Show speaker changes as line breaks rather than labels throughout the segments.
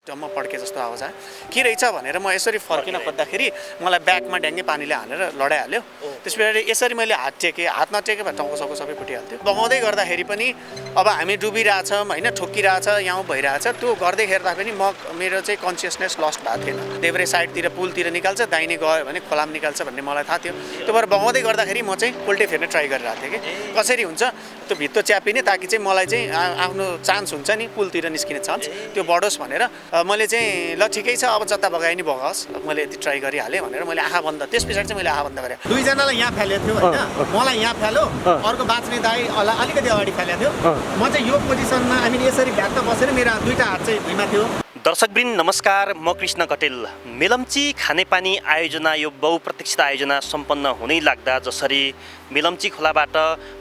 डम्म पड्के जस्तो आवाज आयो के रहेछ भनेर म यसरी फर्किन खोज्दाखेरि मलाई ब्याकमा ड्याङ्गे पानीले हालेर लडाइहाल्यो। त्यस पछाडि यसरी मैले हात टेकेँ, हात नटेके भए टाउको साउको सबै फुटिहाल्थ्यो। बगाउँदै गर्दाखेरि पनि अब हामी डुबिरहेछौँ होइन, ठोकिरहेछ, यहाँ भइरहेछ, त्यो गर्दै हेर्दा पनि मेरो चाहिँ कन्सियसनेस लस्ट भएको थिएन। देब्रे साइडतिर पुलतिर निकाल्छ, दाहिने गयो भने खोलामा निकाल्छ भन्ने मलाई थाहा थियो। त्यो भएर बगाउँदै गर्दाखेरि म चाहिँ उल्टे फेर्ने ट्राई गरिरहेको थिएँ कि कसरी हुन्छ त्यो भित्तो च्यापिने, ताकि चाहिँ मलाई चाहिँ आफ्नो चान्स हुन्छ नि पुलतिर निस्किने चान्स त्यो बढोस् भनेर मैले चाहिँ ल ठिकै छ अब जता बगाए नि बगाओस्, मैले यति ट्राई गरिहालेँ भनेर मैले आँखा बन्द, त्यस पछाडि चाहिँ मैले आँखा बन्द गरेँ। दुईजनालाई यहाँ फालेको थियो होइन, मलाई यहाँ फाल्यो, अर्को बाँच्ने दाइ अलिकति अगाडि फालेको थियो। म चाहिँ यो पोजिसनमा यसरी भ्याक्क बसेर मेरो दुईवटा हात चाहिँ भुइँमा थियो।
दर्शकवृन्द नमस्कार, म कृष्ण कटेल। मेलम्ची खानेपानी आयोजना यो बहुप्रतीक्षित आयोजना सम्पन्न हुनै लाग्दा जसरी मेलम्ची खोलाबाट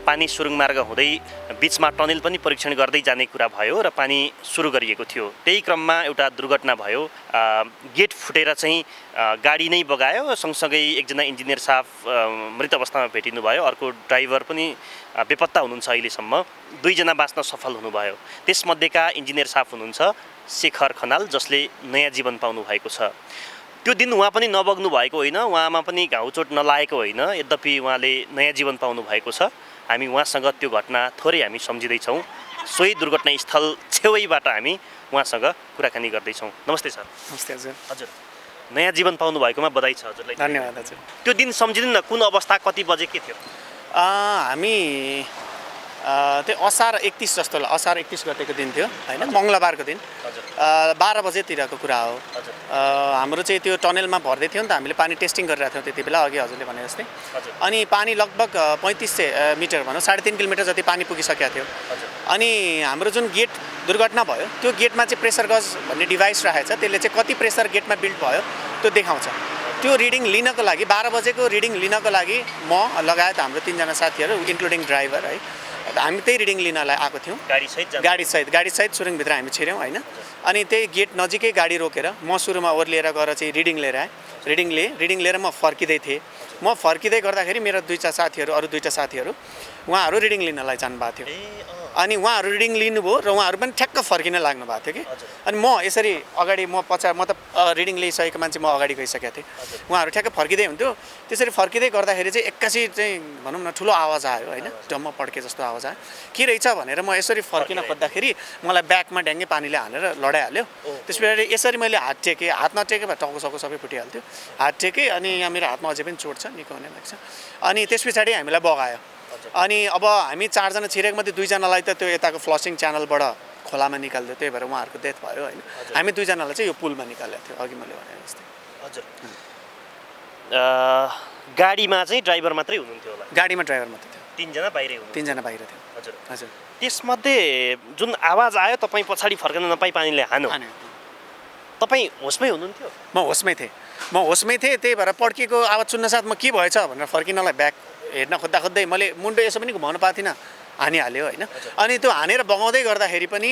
पानी सुरुङ मार्ग हुँदै बिचमा टनेल पनि परीक्षण गर्दै जाने कुरा भयो र पानी सुरु गरिएको थियो। त्यही क्रममा एउटा दुर्घटना भयो, गेट फुटेर चाहिँ गाडी नै बगायो। सँगसँगै एकजना इन्जिनियर साहब मृत अवस्थामा भेटिनु भयो, अर्को ड्राइभर पनि बेपत्ता हुनुहुन्छ अहिलेसम्म। दुईजना बाँच्न सफल हुनुभयो। त्यसमध्येका इन्जिनियर साहब हुनुहुन्छ शेखर खनाल, जसले नयाँ जीवन पाउनु भएको छ। त्यो दिन उहाँ पनि नबग्नु भएको होइन, उहाँमा पनि घाउचोट नलागेको होइन, यद्यपि उहाँले नयाँ जीवन पाउनु भएको छ। हामी उहाँसँग त्यो घटना थोरै हामी सम्झिँदैछौँ। सोही दुर्घटना स्थल छेउैबाट हामी उहाँसँग कुराकानी गर्दैछौँ। नमस्ते सर।
नमस्ते हजुर।
हजुर, नयाँ जीवन पाउनु भएकोमा बधाई छ हजुरलाई।
धन्यवाद हजुर।
त्यो दिन सम्झिनु न, कुन अवस्था, कति बजे, के थियो?
हामी त्यो असार 31 जस्तो, असार 31 गतेको दिन थियो होइन, मङ्गलबारको दिन 12 बजेतिरको कुरा हो। हाम्रो चाहिँ त्यो टनेलमा भर्दै थियो नि त, हामीले पानी टेस्टिङ गरिरहेको थियौँ त्यति बेला, अघि हजुरले भने जस्तै। अनि पानी लगभग 35 मिटर भनौँ 3.5 किलोमिटर जति पानी पुगिसकेको थियो। अनि हाम्रो जुन गेट दुर्घटना भयो त्यो गेटमा चाहिँ प्रेसर गज भन्ने डिभाइस राखेको छ, त्यसले चाहिँ कति प्रेसर गेटमा बिल्ड भयो त्यो देखाउँछ। त्यो रिडिङ लिनको लागि 12 बजेको रिडिङ लिनको लागि म लगायत हाम्रो 3जना साथीहरू इन्क्लुडिङ ड्राइभर है, हामी त्यही रिडिङ लिनलाई आएको थियौँ। गाडीसहित सुरुङभित्र हामी छिर्यौँ होइन। अनि त्यही गेट नजिकै गाडी रोकेर म सुरुमा ओर्लिएर गएर चाहिँ रिडिङ लिएर आएँ। रिडिङ लिएर म फर्किँदै थिएँ। म फर्किँदै गर्दाखेरि मेरो अरू दुईवटा साथीहरू उहाँहरू रिडिङ लिनलाई जानुभएको थियो। अनि उहाँहरू रिडिङ लिनुभयो र उहाँहरू पनि ठ्याक्क फर्किन लाग्नु भएको थियो कि। अनि म यसरी अगाडि, म त रिडिङ लिइसकेको मान्छे, म अगाडि गइसकेको थिएँ। उहाँहरू ठ्याक्क फर्किँदै हुन्थ्यो। त्यसरी फर्किँदै गर्दाखेरि चाहिँ एक्कासी चाहिँ भनौँ न ठुलो आवाज आयो होइन, डम्म पड्के जस्तो आवाज आयो के रहेछ भनेर म यसरी फर्किन खोज्दाखेरि मलाई ब्याकमा ड्याङ्गे पानीले हालेर लडाइहाल्यो। त्यस पछाडि यसरी मैले हात टेकेँ, हात नटेके भए टाउको साउको सबै फुटिहाल्थ्यो। हात टेकेँ अनि यहाँ मेरो हातमा अझै पनि चोट छ, निको हुने भएको छ। अनि त्यस पछाडि हामीलाई बगायो। अनि अब हामी 4 जना छिरेको मध्ये 2 जनालाई त त्यो यताको फ्लसिङ च्यानलबाट खोलामा निकाल्दियो, त्यही भएर उहाँहरूको डेथ भयो होइन। हामी 2 जनालाई चाहिँ यो पुलमा निकालेको थियो, अघि मैले भने जस्तै।
हजुर, गाडीमा चाहिँ ड्राइभर मात्रै हुनुहुन्थ्यो होला?
गाडीमा ड्राइभर मात्रै थियो,
3 जना बाहिरै हुनुहुन्थ्यो?
3 जना बाहिर थियो।
हजुर
हजुर।
त्यसमध्ये जुन आवाज आयो, तपाईँ पछाडि फर्कन नपाई पानीले हान्यो, तपाईँ होसमै हुनुहुन्थ्यो?
म होसमै थिएँ, त्यही भएर पड्केको आवाज सुन्नसाथ म के भएछ भनेर फर्किनलाई ब्याक हेर्न खोज्दै मैले मुन्डो यसो पनि घुमाउनु पाएको थिइनँ, हानिहाल्यो होइन। अनि त्यो हानेर बगाउँदै गर्दाखेरि पनि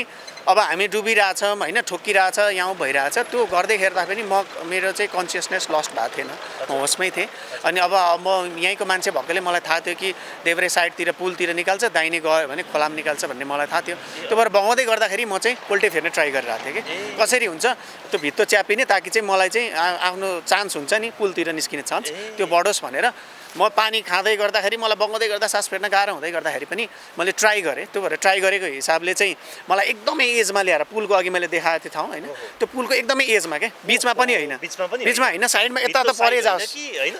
अब हामी डुबिरहेछौँ होइन, ठोकिरहेछ, यहाँ भइरहेछ, त्यो गर्दै हेर्दा पनि मेरो चाहिँ कन्सियसनेस लस्ट भएको थिएन, म होसमै थिएँ। अनि अब म यहीँको मान्छे भएकोले मलाई थाहा थियो कि देब्रे साइडतिर पुलतिर निकाल्छ, दाहिने गयो भने खोलामा निकाल्छ भन्ने मलाई थाहा थियो। त्यो भएर बगाउँदै गर्दाखेरि म चाहिँ उल्टे फेर्ने ट्राई गरिरहेको थिएँ कि कसरी हुन्छ त्यो भित्तो च्यापिने, ताकि चाहिँ मलाई चाहिँ आफ्नो चान्स हुन्छ नि पुलतिर निस्किने चान्स त्यो बढोस् भनेर म पानी खाँदै गर्दाखेरि मलाई बगाउँदै गर्दा सास फेर्न गाह्रो हुँदै गर्दाखेरि पनि मैले ट्राई गरेँ। त्यो भएर ट्राई गरेको हिसाबले चाहिँ मलाई एकदमै एजमा ल्याएर, पुलको अघि मैले देखाएको थिएँ ठाउँ होइन, त्यो पुलको एकदमै एजमा क्या, बिचमा पनि होइन, होइन साइडमा यता त परे जाओस्,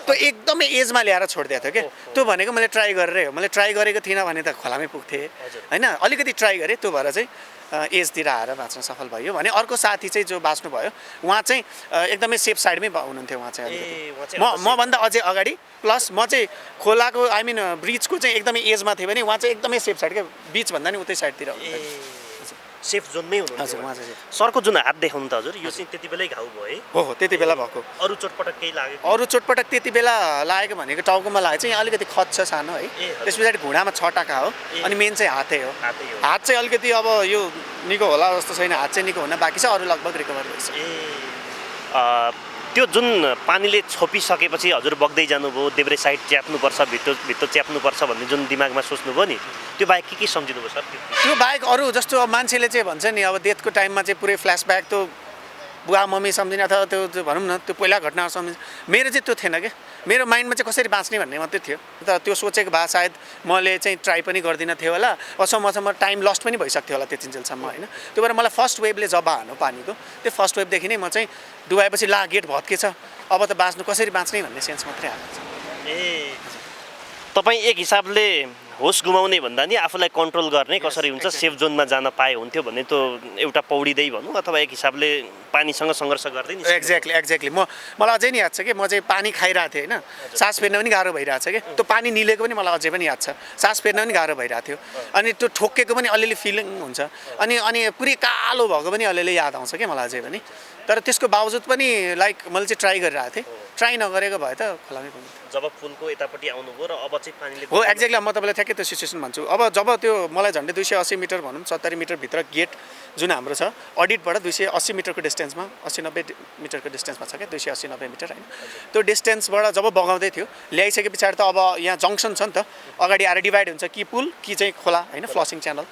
त्यो एकदमै एजमा ल्याएर छोडिदिएको थियो क्या। त्यो भनेको मैले ट्राई गरेको थिइनँ भने त खोलामै पुग्थेँ होइन। अलिकति ट्राई गरेँ, त्यो भएर चाहिँ एजतिर आएर बाँच्न सफल भयो भने अर्को साथी चाहिँ जो बाँच्नु भयो उहाँ चाहिँ एकदमै सेफ साइडमै हुनुहुन्थ्यो। उहाँ चाहिँ मभन्दा अझै अगाडि, प्लस म चाहिँ खोलाको ब्रिजको चाहिँ एकदमै एजमा थिएँ भने उहाँ चाहिँ एकदमै सेफ साइड क्या, बिचभन्दा नि उतै साइडतिर
सेफ जोनमै हुनुहुन्छ।
हजुर, उहाँ चाहिँ
सरको जुन हात देखाउनु त हजुर, यो चाहिँ त्यति बेलै घाउ भयो है?
हो, त्यति बेला भएको।
अरू चोटपटक केही लाग्यो?
अरू चोटपटक त्यति बेला लागेको भनेको टाउकोमा लागेको चाहिँ अलिकति खत छ सानो है, त्यस पछाडि घुँडामा 6 टाका हो, अनि मेन चाहिँ हातै हो। हात चाहिँ अलिकति अब यो निको होला जस्तो छैन, हात चाहिँ निको हुन बाँकी छ, अरू लगभग रिकभर भइसक्यो।
त्यो जुन पानीले छोपिसकेपछि हजुर बग्दै जानुभयो, देब्रे साइड च्याप्नुपर्छ, भित्तो च्याप्नुपर्छ भन्ने जुन दिमागमा सोच्नुभयो नि, त्यो बाहेक के सम्झिनुभयो सर?
त्यो बाहेक अरू जस्तो अब मान्छेले चाहिँ भन्छ नि अब डेथको टाइममा चाहिँ पुरै फ्ल्यासब्याक त बुवा मम्मी सम्झिने अथवा त्यो भनौँ न त्यो पहिला घटनाहरू सम्झिने, मेरो चाहिँ त्यो थिएन क्या। मेरो माइन्डमा चाहिँ कसरी बाँच्ने भन्ने मात्रै थियो। तर त्यो सोचेको भए सायद मैले चाहिँ ट्राई पनि गर्दिनँ थियो होला, अचम्मसम्म टाइम लस्ट पनि भइसक्थ्यो होला त्यतिन्जेलसम्म होइन। त्यो भएर मलाई फर्स्ट वेभले जब हान्यो पानीको, त्यो फर्स्ट वेभदेखि नै म चाहिँ डुबाएपछि ला गेट भत्केछ, अब त बाँच्नु कसरी बाँच्ने भन्ने सेन्स मात्रै आएको छ।
ए तपाईँ एक हिसाबले होस गुमाउने भन्दा नि आफूलाई कन्ट्रोल गर्ने कसरी हुन्छ, सेफ जोनमा जान पाए हुन्थ्यो भन्ने त एउटा पौडिँदै भनौँ अथवा एक हिसाबले पानीसँग सङ्घर्ष गर्दै नि।
एक्ज्याक्टली मलाई अझै नि याद छ कि म चाहिँ पानी खाइरहेको थिएँ होइन, सास फेर्न पनि गाह्रो भइरहेको छ कि, त्यो पानी निलेको पनि मलाई अझै पनि याद छ, सास फेर्न पनि गाह्रो भइरहेको थियो, अनि त्यो ठोक्केको पनि अलिअलि फिलिङ हुन्छ, अनि पुरै कालो भएको पनि अलिअलि याद आउँछ क्या मलाई अझै पनि। तर त्यसको बावजुद पनि लाइक मैले चाहिँ ट्राई गरिरहेको थिएँ, ट्राई नगरेको भए त खोलामै पुग्थेँ।
जब पुलको यतापट्टि आउनुभयो र अब चाहिँ पानीले
हो एक्ज्याक्टली, म तपाईँलाई ठ्याक्कै त्यो सिचुएसन भन्छु। अब जब त्यो मलाई झन्डै 280 मिटर भनौँ 70 मिटरभित्र गेट जुन हाम्रो छ अडिटबाट 280 मिटरको डिस्टेन्समा 80-90 मिटरको डिस्टेन्समा छ क्या, 280-90 मिटर होइन। त्यो डिस्टेन्सबाट जब बगाउँदै थियो ल्याइसके पछाडि त अब यहाँ जङ्सन छ नि त, अगाडि आएर डिभाइड हुन्छ कि पुल कि चाहिँ खोला होइन, फ्लसिङ च्यानल।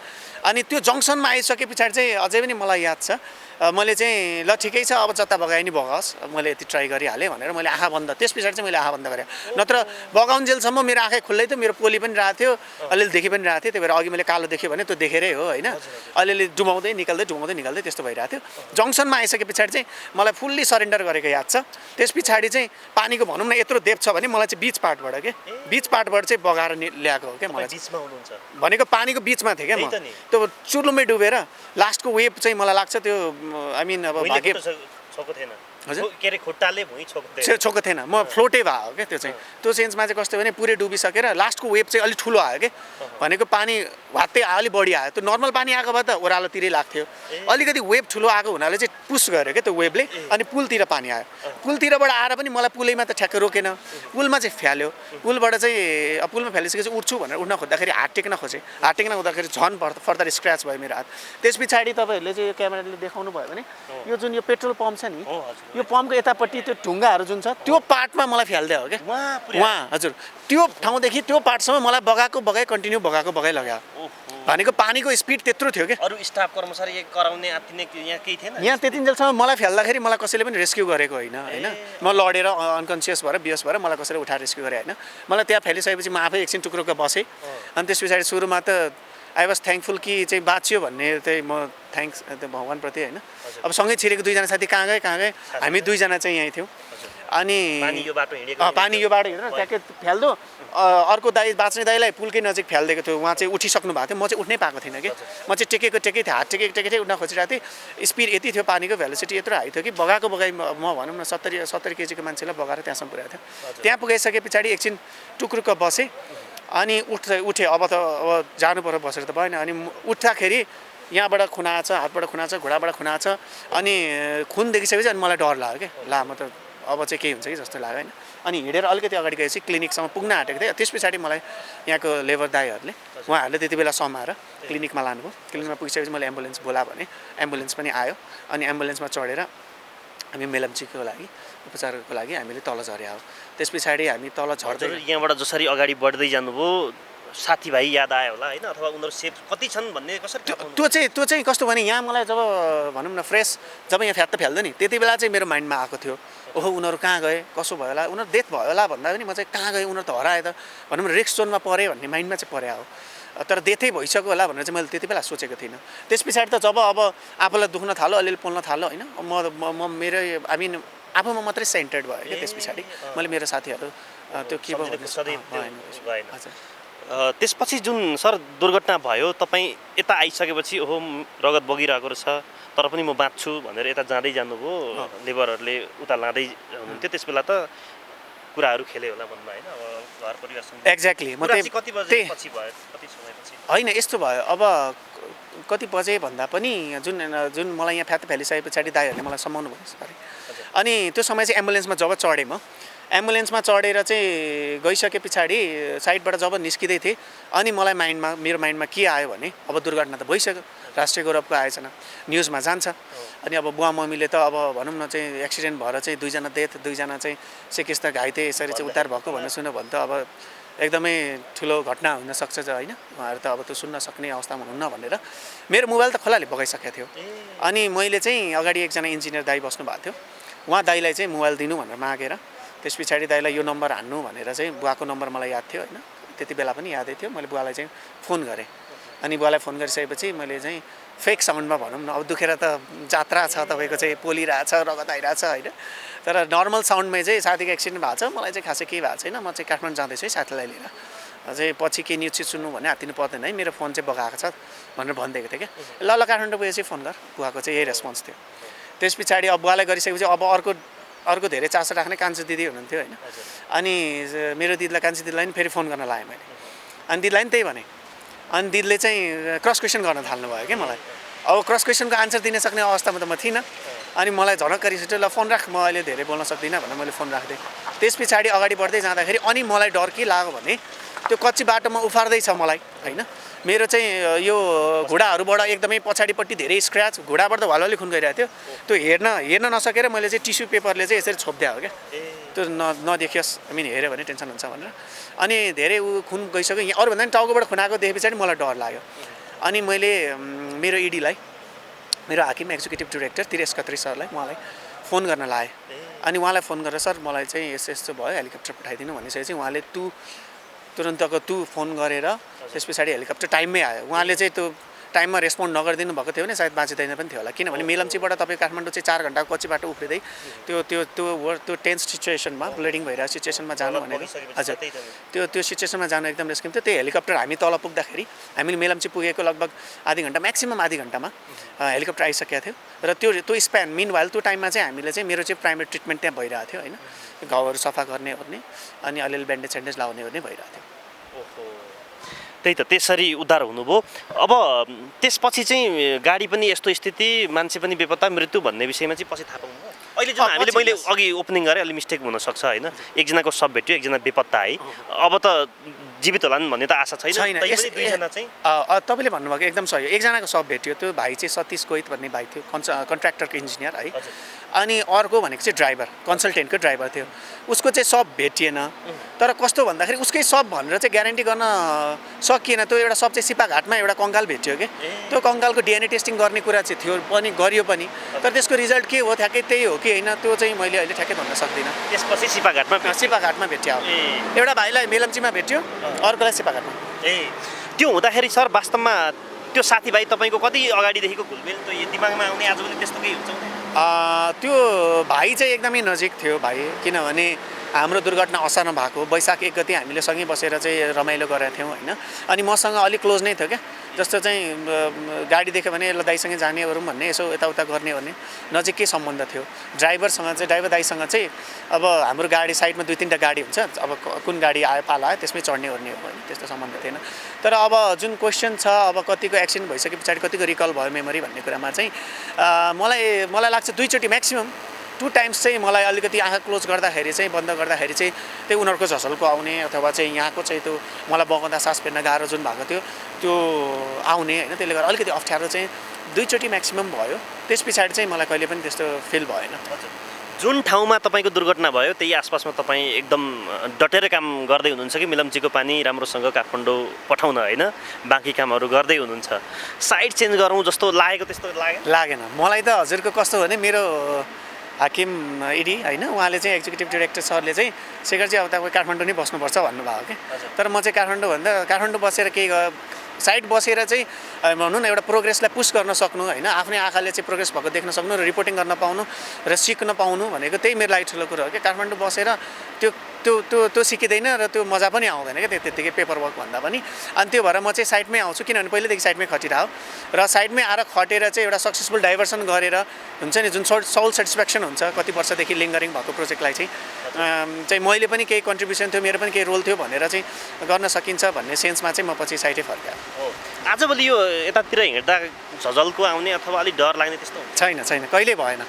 अनि त्यो जङ्सनमा आइसके पछाडि चाहिँ अझै पनि मलाई याद छ, मैले चाहिँ ल ठिकै छ अब जता बगाए नि बगाओस्, मैले यति ट्राई गरिहालेँ भनेर मैले आँखा बन्द, त्यस पछाडि चाहिँ मैले आँखा बन्द गरेँ। नत्र बगाउन्जेलसम्म मेरो आँखै खुल्लै थियो, मेरो पोली पनि रहेको थियो, अलिअलि देखि पनि रहेको थियो। त्यही भएर अघि मैले कालो देखेँ भने त्यो देखेरै हो होइन, अलिअलि डुबाउँदै निकाल्दै त्यस्तो भइरहेको थियो। जङ्सनमा आइसके पछाडि चाहिँ मलाई फुल्ली सरेन्डर गरेको याद छ। त्यस पछाडि चाहिँ पानीको भनौँ न यत्रो डेप्थ छ भने मलाई चाहिँ बिच पार्टबाट चाहिँ बगाएर ल्याएको हो क्या मलाई भनेको, पानीको बिचमा थिएँ क्या म, त्यो चुर्लुमै डुबेर लास्टको वेभ चाहिँ मलाई लाग्छ त्यो आई मिन अब भाग्य
के अरे खुट्टाले भुइँ
छोको थिएन, म फ्लोटै भयो क्या। त्यो चाहिँ त्यो सेन्समा चाहिँ कस्तो भने पुरै डुबिसकेर लास्टको वेभ चाहिँ अलिक ठुलो आयो क्या, भनेको पानी वात्तै अलिक बढी आयो। त्यो नर्मल पानी आएको भए त ओह्रालोतिरै लाग्थ्यो, अलिकति वेभ ठुलो आएको हुनाले चाहिँ पुस गऱ्यो क्या त्यो वेभले, अनि पुलतिर पानी आयो। पुलतिरबाट आएर पनि मलाई पुलैमा त ठ्याक्कै रोकेन, पुलमा चाहिँ फ्याल्यो। पुलबाट चाहिँ पुलमा फ्यालिसकेपछि उठ्छु भनेर उठ्न खोज्दाखेरि हात टेक्न हुँदाखेरि झन् फर्दर स्क्रच भयो मेरो हात। त्यस पछाडि तपाईँहरूले चाहिँ क्यामेराले देखाउनु भयो भने यो जुन यो पेट्रोल पम्प छ नि, यो पम्पको यतापट्टि त्यो ढुङ्गाहरू जुन छ त्यो पार्टमा मलाई फ्याल्दै हो क्या वहाँ। हजुर, त्यो ठाउँदेखि त्यो पार्टसम्म मलाई कन्टिन्यू बगाएकै लगायो, भनेको पानीको स्पिड त्यत्रो थियो क्या।
अरू स्टाफ कर्मचारी कराउने आत्तिने यहाँ केही थिएन
यहाँ त्यतिन्जेलसम्म मलाई फ्याल्दाखेरि मलाई कसैले पनि रेस्क्यु गरेको होइन, म लडेर अनकन्सियस भएर बेहोस भएर मलाई कसैले उठाएर रेस्क्यु गरे होइन। मलाई त्यहाँ फ्यालिसकेपछि म आफै एकछिन टुक्रोको बसेँ, अनि त्यस पछाडि सुरुमा त आई वाज थ्याङ्कफुल कि चाहिँ बाँच्यो भन्ने चाहिँ म थ्याङ्क्स त्यो भगवान्प्रति होइन। अब सँगै छिरेको दुईजना साथी कहाँ गए, हामी दुईजना चाहिँ यहीँ थियौँ। अनि पानी यो बाटो हिँडेर ट्याक्कै फ्याल्दो, अर्को दाइ बाँच्ने दाइलाई पुलकै नजिक फ्यालिदिएको थियो, उहाँ चाहिँ उठिसक्नु भएको थियो, म चाहिँ उठ्नै पाएको थिइनँ कि, म चाहिँ टेकेको थिएँ, हात टेकेको थिएँ, उठ्न खोजिरहेको थिएँ। स्पिड यति थियो, पानीको भेलोसिटी यत्रो हाई थियो कि बगाई म भनौँ न 70 केजीको मान्छेलाई बगाएर त्यहाँसम्म पुऱ्याएको थियो। त्यहाँ पुगिसके पछाडि एकछिन टुक्रुक बसेँ, अनि उठेँ। अब जानु पर्यो, बसेर त भएन। अनि उठ्दाखेरि यहाँबाट खुना छ, हातबाट खुना छ, घुँडाबाट खुना छ, अनि खुन देखिसकेपछि अनि मलाई डर लाग्यो क्या, ला म त अब चाहिँ केही हुन्छ कि जस्तो लाग्यो होइन। अनि हिँडेर अलिकति अगाडि गएपछि क्लिनिकसम्म पुग्न आँटेको थिएँ। त्यस पछाडि मलाई यहाँको लेबर दाइहरूले उहाँहरूले त्यति बेला समाएर क्लिनिकमा लानुभयो। क्लिनिकमा पुगिसकेपछि मैले एम्बुलेन्स बोला भने एम्बुलेन्स पनि आयो, अनि एम्बुलेन्समा चढेर हामी मेलम्चीको लागि उपचारको लागि हामीले तल झर्या हो। त्यस पछाडि हामी तल झर्दै
यहाँबाट जसरी अगाडि बढ्दै जानुभयो साथीभाइ याद आयो होला होइन, अथवा उनीहरू सेफ कति छन् भन्ने कसरी
त्यो चाहिँ कस्तो भने यहाँ मलाई जब भनौँ न फ्रेस जब यहाँ फ्याल्दो नि त्यति बेला चाहिँ मेरो माइन्डमा आएको थियो, ओहो उनीहरू कहाँ गए, कसो भयो होला, उनीहरू डेथ भयो होला भन्दा पनि म चाहिँ कहाँ गएँ, उनीहरू त हराए त भनौँ न रिस्क जोनमा पऱ्यो भन्ने माइन्डमा चाहिँ परे हो। तर डेथै भइसक्यो होला भनेर चाहिँ मैले त्यति बेला सोचेको थिइनँ। त्यस पछाडि त जब अब आफूलाई दुख्न थाल्यो, अलिअलि पोल्न थाल्यो होइन, म मेरो आई मिन आफूमा मात्रै सेन्टर्ड भयो क्या। त्यस पछाडि मैले मेरो साथीहरू त्यो के भयो
त्यसपछि जुन सर दुर्घटना भयो, तपाईँ यता आइसकेपछि ओहो रगत बगिरहेको रहेछ तर पनि म बाँच्छु भनेर यता जाँदै जानुभयो, लेबरहरूले उता लाँदै हुनुहुन्थ्यो, त्यस बेला त कुराहरू खेल्यो होला मनमा होइन, अब घर परिवारसँग
एक्ज्याक्टली म
कति बजेपछि भयो, कति समयपछि
होइन यस्तो भयो। अब कति बजे भन्दा पनि जुन मलाई यहाँ फ्यालिसके पछाडि दाइहरूले मलाई सम्माउनु भयो सरी, अनि त्यो समय चाहिँ एम्बुलेन्समा जब चढेँ, म एम्बुलेन्समा चढेर चाहिँ गइसके पछाडि साइडबाट जब निस्किँदै थिएँ, अनि मलाई मेरो माइन्डमा के आयो भने अब दुर्घटना त भइसक्यो, राष्ट्रिय गौरवको आयोजना न्युजमा जान्छ, अनि अब बुवा मम्मीले त अब भनौँ न चाहिँ एक्सिडेन्ट भएर चाहिँ 2जना डेथ, 2जना चाहिँ सिकिस्त घाइते यसरी चाहिँ उद्धार भएको भनेर सुन्यो भने त अब एकदमै ठुलो घटना हुनसक्छ होइन, उहाँहरू त अब त्यो सुन्न सक्ने अवस्थामा हुन्न भनेर मेरो मोबाइल त खोलाले बगाइसकेको थियो। अनि मैले चाहिँ अगाडि एकजना इन्जिनियर दाइ बस्नु भएको थियो, उहाँ दाइलाई चाहिँ मोबाइल दिनु भनेर मागेर त्यस पछाडि दाइलाई यो नम्बर हान्नु भनेर चाहिँ बुवाको नम्बर मलाई याद थियो होइन, त्यति बेला पनि यादै थियो। मैले बुवालाई चाहिँ फोन गरेँ, अनि बुवालाई फोन गरिसकेपछि मैले चाहिँ फेक साउन्डमा भनौँ न, अब दुखेर त जात्रा छ तपाईँको चाहिँ पोलिरहेछ, रगत आइरहेछ होइन, तर नर्मल साउन्डमै चाहिँ साथीको एक्सिडेन्ट भएको छ, मलाई चाहिँ खासै केही भएको छैन, म चाहिँ काठमाडौँ जाँदैछु है साथीलाई लिएर, अझै पछि के न्युज चाहिँ सुन्नु भने हात्तिनु पर्दैन है, मेरो फोन चाहिँ बगाएको छ भनेर भनिदिएको थियो क्या। ल काठमाडौँ पुगेपछि फोन गर, बुवाको चाहिँ यही रेस्पोन्स थियो। त्यस पछाडि अब बुवालाई गरिसकेपछि अब अर्को धेरै चासो राख्ने कान्छी दिदी हुनुहुन्थ्यो होइन, अनि मेरो दिदीलाई कान्छी दिदीलाई पनि फेरि फोन गर्न लगाएँ मैले, अनि दिदीलाई पनि त्यही भने, अनि दिदीले चाहिँ क्रस क्वेसन गर्न थाल्नु भयो क्या मलाई। अब क्रस क्वेसनको आन्सर दिन सक्ने अवस्थामा त म थिइनँ, अनि मलाई झनक्क रिस उठ्यो, ल फोन राख, म अहिले धेरै बोल्न सक्दिनँ भनेर मैले फोन राख्दिएँ। त्यस पछाडि अगाडि बढ्दै जाँदाखेरि अनि मलाई डर के लाग्यो भने त्यो कच्ची बाटोमा उफार्दैछ मलाई होइन, मेरो चाहिँ यो घुँडाहरूबाट एकदमै पछाडिपट्टि धेरै स्क्रच, घुँडाबाट त हलहली खुन गइरहेको थियो, त्यो हेर्न नसकेर मैले चाहिँ टिस्यु पेपरले चाहिँ यसरी छोपिदिएँ हो क्या, त्यो नदेखियोस्, हेऱ्यो भने टेन्सन हुन्छ भनेर। अनि धेरै खुन गइसक्यो, यहाँ अरूभन्दा पनि टाउकोबाट खुन आएको देखे पछाडि मलाई डर लाग्यो। अनि मैले मेरो इडीलाई, मेरो हाकिम एक्जिक्युटिभ डिरेक्टर तिरेश खत्री सरलाई उहाँलाई फोन गर्न लाएँ, अनि उहाँलाई फोन गरेर सर मलाई चाहिँ यस्तो भयो, हेलिकप्टर पठाइदिनु भनिसकेपछि उहाँले तुरन्तको फोन गरेर त्यस पछाडि हेलिकप्टर टाइममै आयो। उहाँले चाहिँ त्यो टाइममा रेस्पोन्ड नगरिदिनु भएको थियो भने सायद बाँचिँदैन पनि थियो होला, किनभने मेलम्चीबाट तपाईँ काठमाडौँ चाहिँ 4 घन्टाको कच्ची बाटो उफ्रिँदै त्यो टेन्स सिचुएसनमा, ब्लिडिङ भइरहेको सिचुएसनमा जानु भनेको, हजुर त्यो सिचुएसनमा जानु एकदम रिस्की थियो। त्यो हेलिकप्टर हामी तल पुग्दाखेरि हामीले मेलम्ची पुगेको लगभग आधी घन्टा, म्याक्सिमम आधी घन्टामा हेलिकप्टर आइसकेको थियो, र त्यो स्प्यान मिनवाइल त्यो टाइममा चाहिँ हामीले चाहिँ मेरो चाहिँ प्राइमेरी ट्रिटमेन्ट त्यहाँ भइरहेको थियो होइन, घाउहरू सफा गर्ने अनि अलिअलि ब्यान्डेज स्यान्डेज लाउने भइरहेको थियो।
त्यही त, त्यसरी उद्धार हुनुभयो। अब त्यसपछि चाहिँ गाडी पनि यस्तो स्थिति, मान्छे पनि बेपत्ता, मृत्यु भन्ने विषयमा चाहिँ पछि थाहा पाउनु अहिले जुन हामीले मैले अघि ओपनिङ गरेँ अलि मिस्टेक हुनसक्छ होइन, एकजनाको सब भेट्यो, एकजना बेपत्ता है, अब त जीवित होलान् भन्ने त आशा छैन, दुईजना चाहिँ
तपाईँले भन्नुभएको एकदम सही हो। एकजनाको सब भेट्यो, त्यो भाइ चाहिँ सतीश कोइत भन्ने भाइ थियो, कन्ट्र्याक्टरको इन्जिनियर है, अनि अर्को भनेको चाहिँ ड्राइभर, कन्सल्टेन्टको ड्राइभर थियो, उसको चाहिँ सब भेटिएन। तर कस्तो भन्दाखेरि उसकै सब भनेर चाहिँ ग्यारेन्टी गर्न सकिएन, त्यो एउटा सब चाहिँ सिपाघाटमा एउटा कङ्काल भेट्यो कि, त्यो कङ्कालको डिएनए टेस्टिङ गर्ने कुरा चाहिँ थियो पनि, गरियो पनि, तर त्यसको रिजल्ट के हो ठ्याक्कै त्यही हो कि होइन त्यो चाहिँ मैले अहिले ठ्याक्कै भन्न सक्दिनँ।
त्यसपछि सिपाघाटमा
भेट्यो, एउटा भाइलाई मेलम्चीमा भेट्यो, अर्कोलाई सिपाघाटमा।
त्यो हुँदाखेरि सर वास्तवमा त्यो साथीभाइ तपाईँको कति अगाडिदेखिको घुलमेल त्यो दिमागमा आउने आजभोलि त्यस्तो केही हुन्छ?
त्यो भाइ चाहिँ एकदमै नजिक थियो भाइ, किनभने हाम्रो दुर्घटना असारमा भएको, वैशाख 1 गते हामीले सँगै बसेर चाहिँ रमाइलो गरेका थियौँ होइन, अनि मसँग अलिक क्लोज नै थियो क्या, जस्तो चाहिँ गाडी देख्यो भने ल दाइसँगै जाने गरौँ भन्ने, यसो यताउता गर्ने भन्ने नजिकै सम्बन्ध थियो। ड्राइभर दाइसँग चाहिँ अब हाम्रो गाडी साइडमा 2-3टा गाडी हुन्छ, अब कुन गाडी आयो पाला आयो त्यसमै चढ्ने गर्ने हो होइन, त्यस्तो सम्बन्ध थिएन। तर अब जुन क्वेसन छ, अब कतिको एक्सिडेन्ट भइसके पछाडि कतिको रिकल भयो मेमोरी भन्ने कुरामा चाहिँ मलाई लाग्छ 2 चोटि म्याक्सिमम 2 टाइम्स चाहिँ मलाई अलिकति आँखा क्लोज गर्दाखेरि चाहिँ, बन्द गर्दाखेरि चाहिँ त्यो उनीहरूको झसलको आउने, अथवा चाहिँ यहाँको चाहिँ त्यो मलाई बगाउँदा सास फेर्न गाह्रो जुन भएको थियो त्यो आउने होइन, त्यसले गर्दा अलिकति अप्ठ्यारो चाहिँ 2 चोटि म्याक्सिमम भयो। त्यस पछाडि चाहिँ मलाई कहिले पनि त्यस्तो फिल भएन।
जुन ठाउँमा तपाईँको दुर्घटना भयो त्यही आसपासमा तपाईँ एकदम डटेर काम गर्दै हुनुहुन्छ कि मिलम्चीको पानी राम्रोसँग काठमाडौँ पठाउन होइन, बाँकी कामहरू गर्दै हुनुहुन्छ, साइड चेन्ज गरौँ जस्तो लागेको त्यस्तो
लागेन मलाई त। हजुरको कस्तो भने मेरो हाकिम इडी होइन, उहाँले चाहिँ एक्जिक्युटिभ डिरेक्टर सरले चाहिँ शेखरजी अब तपाईँ काठमाडौँ नै बस्नुपर्छ भन्नुभयो कि, तर म चाहिँ काठमाडौँ बसेर केही साइड बसेर चाहिँ भनौँ न एउटा प्रोग्रेसलाई पुस गर्न सक्नु होइन, आफ्नै आँखाले चाहिँ प्रोग्रेस भएको देख्न सक्नु र रिपोर्टिङ गर्न पाउनु र सिक्न पाउनु भनेको त्यही मेरो लागि ठुलो कुरो हो कि। काठमाडौँ बसेर त्यो सिकिँदैन र त्यो मजा पनि आउँदैन क्या त्यत्तिकै पेपर वर्क भन्दा पनि। अनि त्यो भएर म चाहिँ साइडमै आउँछु, किनभने पहिलेदेखि साइडमै खटिरह र साइडमै आएर खटेर चाहिँ एउटा सक्सेसफुल डाइभर्सन गरेर हुन्छ नि, जुन सोल सेटिस्फ्याक्सन हुन्छ कति वर्षदेखि लिङ्गरिङ भएको प्रोजेक्टलाई चाहिँ मैले पनि केही कन्ट्रिब्युसन थियो, मेरो पनि केही रोल थियो भनेर चाहिँ गर्न सकिन्छ भन्ने सेन्समा चाहिँ म पछि साइडै फर्काएँ।
आजभोलि यो यतातिर हिँड्दा झझल्को आउने अथवा अलिक डर लाग्ने त्यस्तो
छैन, कहिल्यै भएन।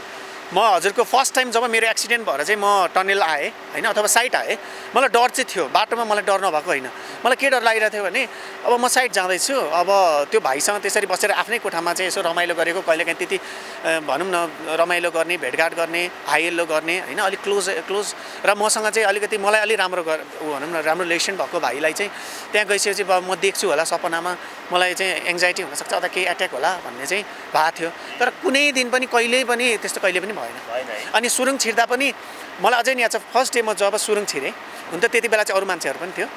म हजुरको फर्स्ट टाइम जब मेरो एक्सिडेन्ट भएर चाहिँ म टनेल आएँ होइन अथवा साइड आएँ मलाई डर चाहिँ थियो बाटोमा मलाई डर नभएको होइन मलाई के डर लागिरहेको थियो भने अब म साइड जाँदैछु अब त्यो भाइसँग त्यसरी बसेर आफ्नै कोठामा चाहिँ यसो रमाइलो गरेको कहिलेकाहीँ त्यति भनौँ न रमाइलो गर्ने भेटघाट गर्ने हाई हेल्लो गर्ने होइन अलिक क्लोज र मसँग चाहिँ अलिकति मलाई अलिक राम्रो भनौँ न राम्रो रिलेसन भएको भाइलाई चाहिँ त्यहाँ गइसकेपछि म देख्छु होला सपनामा मलाई चाहिँ एङ्जाइटी हुनसक्छ अथवा केही एट्याक होला भन्ने चाहिँ भएको थियो तर कुनै दिन पनि कहिल्यै पनि त्यस्तो कहिले पनि भएन अनि सुरुङ छिर्दा पनि मलाई अझै नि याद छ फर्स्ट डे म जब सुरुङ छिरेँ हुन त त्यति बेला चाहिँ अरू मान्छेहरू पनि थियो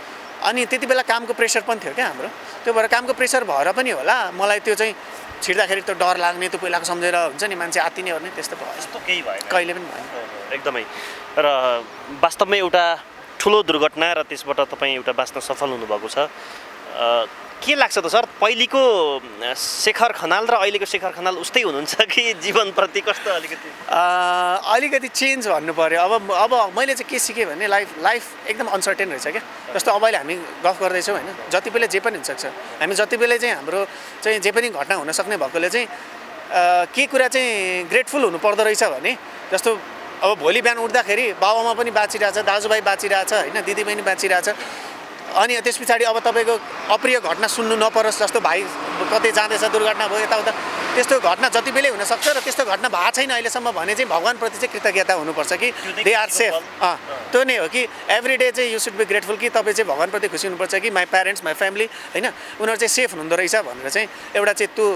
अनि त्यति बेला कामको प्रेसर पनि थियो क्या हाम्रो त्यो भएर कामको प्रेसर भएर पनि होला मलाई त्यो चाहिँ छिर्दाखेरि त्यो डर लाग्ने त्यो पहिलाको सम्झेर हुन्छ नि मान्छे आत्तिने गर्ने त्यस्तो भयो
त्यस्तो केही भएन
कहिले पनि भएन
एकदमै र वास्तवमै एउटा ठुलो दुर्घटना र त्यसबाट तपाईँ एउटा बाँच्न सफल हुनुभएको छ के लाग्छ त सर पहिलेको शेखर खनाल र अहिलेको शेखर खनाल उस्तै हुनुहुन्छ कि जीवनप्रति कस्तो
अलिकति चेन्ज भन्नु पऱ्यो अब मैले चाहिँ के सिकेँ भने लाइफ एकदम अनसर्टेन रहेछ क्या जस्तो अब अहिले हामी गफ गर्दैछौँ होइन जति बेला जे पनि हुनसक्छ हामी जति बेला चाहिँ हाम्रो चाहिँ जे पनि घटना हुनसक्ने भएकोले चाहिँ के कुरा चाहिँ ग्रेटफुल हुनु पर्दो रहेछ भने जस्तो अब भोलि बिहान उठ्दाखेरि बाबामा पनि बाँचिरहेछ दाजुभाइ बाँचिरहेछ होइन दिदीबहिनी बाँचिरहेछ अनि त्यस पछाडि अब तपाईँको अप्रिय घटना सुन्नु नपरोस् जस्तो भाइ कतै जाँदैछ दुर्घटना भयो यताउता त्यस्तो घटना जति बेलै हुनसक्छ र त्यस्तो घटना भएको छैन अहिलेसम्म भने चाहिँ भगवान्प्रति चाहिँ कृतज्ञता हुनुपर्छ कि दे आर सेफ त्यो नै हो कि एभ्री डे चाहिँ यु सुड बी ग्रेटफुल कि तपाईँ चाहिँ भगवान्प्रति खुसी हुनुपर्छ कि माई प्यारेन्ट्स माई फ्यामिली होइन उनीहरू चाहिँ सेफ हुँदो रहेछ भनेर चाहिँ एउटा चाहिँ त्यो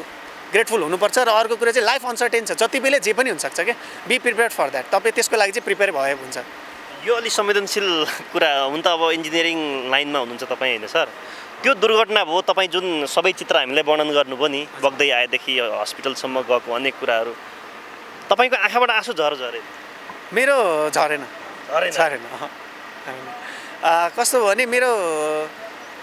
ग्रेटफुल हुनुपर्छ र अर्को कुरा चाहिँ लाइफ अनसर्टेन छ जति बेलै जे पनि हुनसक्छ क्या बी प्रिपेयर्ड फर द्याट तपाईँ त्यसको लागि चाहिँ प्रिपेयर भए हुन्छ
यो अलि संवेदनशील कुरा हुन त अब इन्जिनियरिङ लाइनमा हुनुहुन्छ तपाईँ होइन सर त्यो दुर्घटना भयो तपाईँ जुन सबै चित्र हामीलाई वर्णन गर्नुभयो नि बग्दै आएदेखि हस्पिटलसम्म गएको अनेक कुराहरू तपाईँको आँखाबाट आँसु झरे
मेरो झरेन कस्तो भयो भने मेरो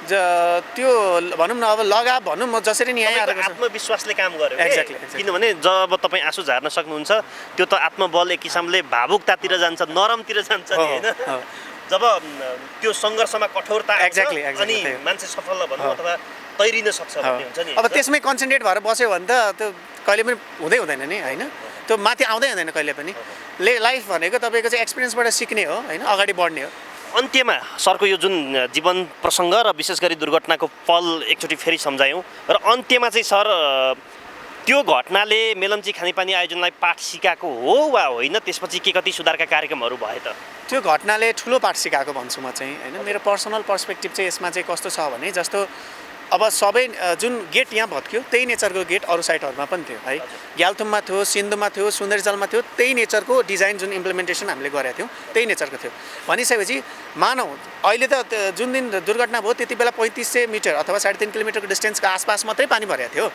त्यो भनौँ न अब लगाव भनौँ म जसरी नि यहाँ आएको
आत्मविश्वासले काम गर्यो
एक्ज्याक्टली
किनभने जब तपाईँ आँसु झार्न सक्नुहुन्छ त्यो त आत्मबल एक किसिमले भावुकतातिर जान्छ नरमतिर जान्छ नि होइन जब त्यो सङ्घर्षमा कठोरता
एक्ज्याक्टली
अनि मान्छे सफल भनौँ अथवा तैरिन सक्छ भन्ने हुन्छ नि
अब त्यसमै कन्सन्ट्रेट भएर बस्यो भने त त्यो कहिले पनि हुँदैन नि होइन त्यो माथि आउँदै हुँदैन कहिले पनि लाइफ भनेको तपाईँको चाहिँ एक्सपिरियन्सबाट सिक्ने हो होइन अगाडि बढ्ने हो
अन्त्यमा सरको यो जुन जीवन प्रसङ्ग र विशेष गरी दुर्घटनाको पल एकचोटि फेरि सम्झायौँ र अन्त्यमा चाहिँ सर त्यो घटनाले मेलम्ची खानेपानी आयोजनलाई पाठ सिकाएको हो वा होइन त्यसपछि के कति सुधारका कार्यक्रमहरू भए त
त्यो घटनाले ठुलो पाठ सिकाएको भन्छु म चाहिँ होइन मेरो पर्सनल पर्सपेक्टिभ चाहिँ यसमा चाहिँ कस्तो छ भने जस्तो अब सबै जुन गेट यहाँ भत्क्यो त्यही नेचरको गेट अरू साइटहरूमा पनि थियो है ग्याल्थुममा थियो सिन्धुमा थियो सुन्दरीजलमा थियो त्यही नेचरको डिजाइन जुन इम्प्लिमेन्टेसन हामीले गरेका थियौँ त्यही नेचरको थियो भनिसकेपछि मानौ अहिले त जुन दिन दुर्घटना भयो त्यति बेला 3500 मिटर अथवा 3.5 किलोमिटरको डिस्टेन्सको आसपास मात्रै पानी भरेको थियो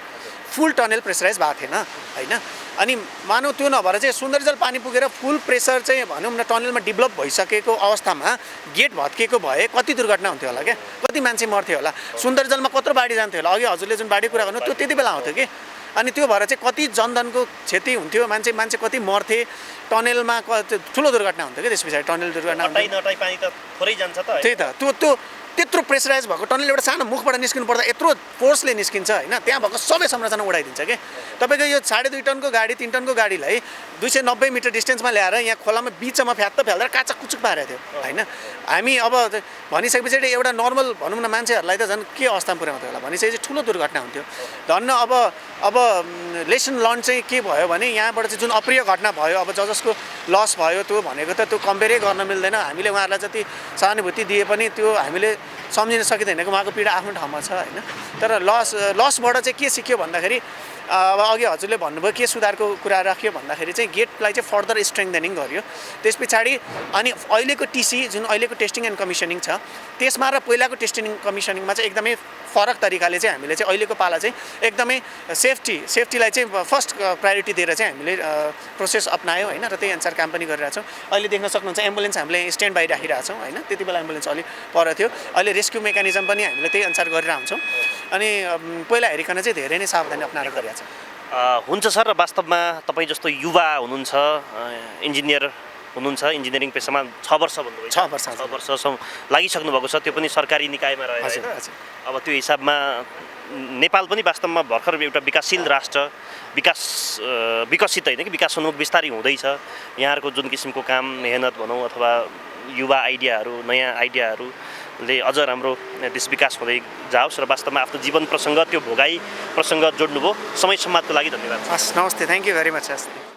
फुल टनेल प्रेसराइज भएको थिएन होइन अनि मानौ त्यो नभएर चाहिँ सुन्दरीजल पानी पुगेर फुल प्रेसर चाहिँ भनौँ न टनेलमा डेभलप भइसकेको अवस्थामा गेट भत्किएको भए कति दुर्घटना हुन्थ्यो होला क्या कति मान्छे मर्थ्यो होला सुन्दरीजलमा कत्रो बाढी जान्थ्यो होला अघि हजुरले जुन बाढी कुरा गर्नु त्यो त्यति बेला आउँथ्यो कि अनि त्यो भएर चाहिँ कति जनधनको क्षति हुन्थ्यो मान्छे कति मर्थे टनेलमा ठुलो दुर्घटना हुन्थ्यो कि त्यस पछाडि टनेल दुर्घटना
पानी त थोरै जान्छ त
त्यही त त्यो त्यत्रो प्रेसराइज भएको टनल एउटा सानो मुखबाट निस्किनु पर्दा यत्रो फोर्सले निस्किन्छ होइन त्यहाँ भएको सबै संरचना उडाइदिन्छ कि तपाईँको यो 2.5 टनको गाडी 3 टनको गाडीलाई 290 मिटर डिस्टेन्समा ल्याएर यहाँ खोलामा बिचमा फ्याल्दा काचा कुचुक पारेको थियो होइन हामी अब भनिसकेपछि एउटा नर्मल भनौँ न मान्छेहरूलाई त झन् के अवस्थामा पुर्याउँथ्यो होला भनिसकेपछि ठुलो दुर्घटना हुन्थ्यो धन्न अब लेसन लर्न चाहिँ के भयो भने यहाँबाट चाहिँ जुन अप्रिय घटना भयो अब जसको लस भयो त्यो भनेको त त्यो कम्पेयरै गर्न मिल्दैन हामीले उहाँहरूलाई जति सहानुभूति दिए पनि त्यो हामीले सम्झिन सकिँदैन कि उहाँको पीडा आफ्नो ठाउँमा छ होइन तर लसबाट चाहिँ के सिक्यो भन्दाखेरि अब अघि हजुरले भन्नुभयो के सुधारको कुरा राख्यो भन्दाखेरि चाहिँ गेटलाई चाहिँ फर्दर स्ट्रेङ्थनिङ गर्यो त्यस पछाडि अनि अहिलेको टिसी जुन अहिलेको टेस्टिङ एन्ड कमिसनिङ छ त्यसमा र पहिलाको टेस्टिङ कमिसनिङमा चाहिँ एकदमै फरक तरिकाले चाहिँ हामीले चाहिँ अहिलेको पाला चाहिँ एकदमै सेफ्टीलाई चाहिँ फर्स्ट प्रायोरिटी दिएर चाहिँ हामीले प्रोसेस अप्नायौँ होइन र त्यही अनुसार काम पनि गरिरहेछौँ अहिले देख्न सक्नुहुन्छ एम्बुलेन्स हामीले स्ट्यान्ड बाई राखिरहेछौँ होइन त्यति बेला एम्बुलेन्स अलिक पर थियो अहिले रेस्क्यु मेकानिजम पनि हामीले त्यही अनुसार गरिरहन्छौँ अनि पहिला हेरिकन चाहिँ धेरै नै सावधानी अप्नाएर गरिरहेको छ
हुन्छ सर र वास्तवमा तपाईँ जस्तो युवा हुनुहुन्छ इन्जिनियर हुनुहुन्छ इन्जिनियरिङ पेसामा 6 वर्ष भन्नुभयो
6 वर्ष
6 वर्षसम्म लागिसक्नु भएको छ त्यो पनि सरकारी निकायमा रहेर
हजुर
हैन
हजुर
अब त्यो हिसाबमा नेपाल पनि वास्तवमा भर्खर एउटा विकासशील राष्ट्र विकसित होइन कि विकासोन्मुख बिस्तारै हुँदैछ यहाँहरूको जुन किसिमको काम मेहनत भनौँ अथवा युवा आइडियाहरू नयाँ आइडियाहरूले अझ राम्रो देश विकास हुँदै जाओस् र वास्तवमा आफ्नो जीवन प्रसङ्ग त्यो भोगाई प्रसङ्ग जोड्नुभयो समय सम्वादको लागि धन्यवाद
हस् नमस्ते थ्याङ्क यू भेरी मच हस्